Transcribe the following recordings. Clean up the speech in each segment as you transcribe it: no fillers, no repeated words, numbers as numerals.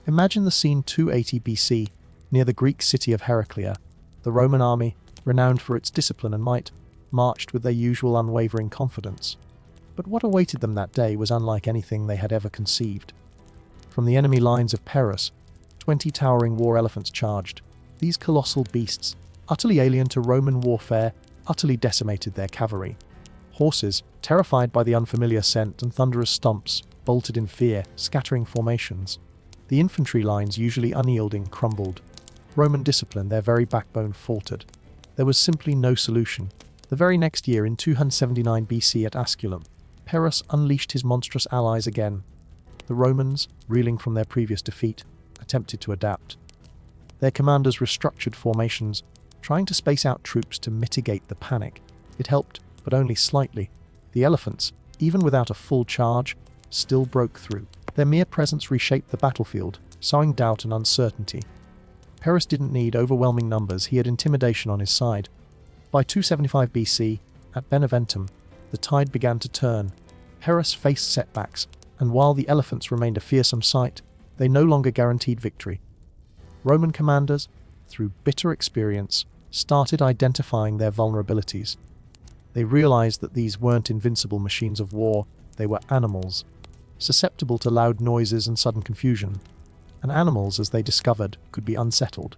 Imagine the scene 280 BC, near the Greek city of Heraclea. The Roman army, renowned for its discipline and might, marched with their usual unwavering confidence. But what awaited them that day was unlike anything they had ever conceived. From the enemy lines of Paris, 20 towering war elephants charged. These colossal beasts, utterly alien to Roman warfare, utterly decimated their cavalry. Horses, terrified by the unfamiliar scent and thunderous stomps, bolted in fear, scattering formations. The infantry lines, usually unyielding, crumbled. Roman discipline, their very backbone, faltered. There was simply no solution. The very next year, in 279 BC at Asculum, Paris unleashed his monstrous allies again. The Romans, reeling from their previous defeat, attempted to adapt. Their commanders restructured formations, trying to space out troops to mitigate the panic. It helped, but only slightly. The elephants, even without a full charge, still broke through. Their mere presence reshaped the battlefield, sowing doubt and uncertainty. Paris didn't need overwhelming numbers, he had intimidation on his side. By 275 BC, at Beneventum, the tide began to turn. Paris faced setbacks, and while the elephants remained a fearsome sight, they no longer guaranteed victory. Roman commanders, through bitter experience, started identifying their vulnerabilities. They realized that these weren't invincible machines of war, they were animals, susceptible to loud noises and sudden confusion. And animals, as they discovered, could be unsettled.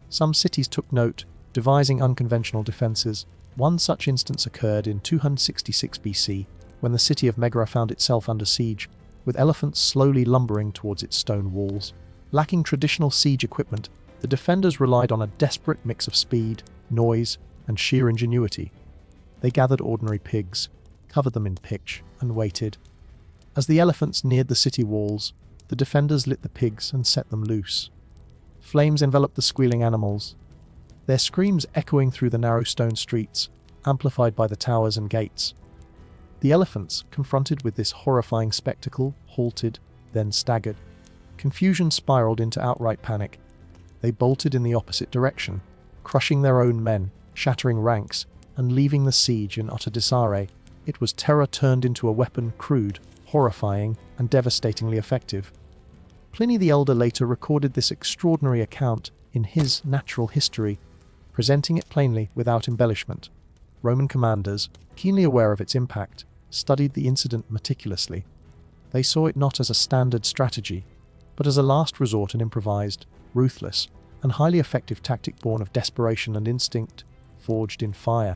Some cities took note, devising unconventional defenses. One such instance occurred in 266 BC, when the city of Megara found itself under siege, with elephants slowly lumbering towards its stone walls. Lacking traditional siege equipment, the defenders relied on a desperate mix of speed, noise, and sheer ingenuity. They gathered ordinary pigs, covered them in pitch, and waited. As the elephants neared the city walls, the defenders lit the pigs and set them loose. Flames enveloped the squealing animals, their screams echoing through the narrow stone streets, amplified by the towers and gates. The elephants, confronted with this horrifying spectacle, halted, then staggered. Confusion spiraled into outright panic. They bolted in the opposite direction, crushing their own men, shattering ranks, and leaving the siege in utter disarray. It was terror turned into a weapon, crude, horrifying, and devastatingly effective. Pliny the Elder later recorded this extraordinary account in his Natural History, presenting it plainly without embellishment. Roman commanders, keenly aware of its impact, studied the incident meticulously. They saw it not as a standard strategy, but as a last resort, an improvised, ruthless, and highly effective tactic born of desperation and instinct, forged in fire.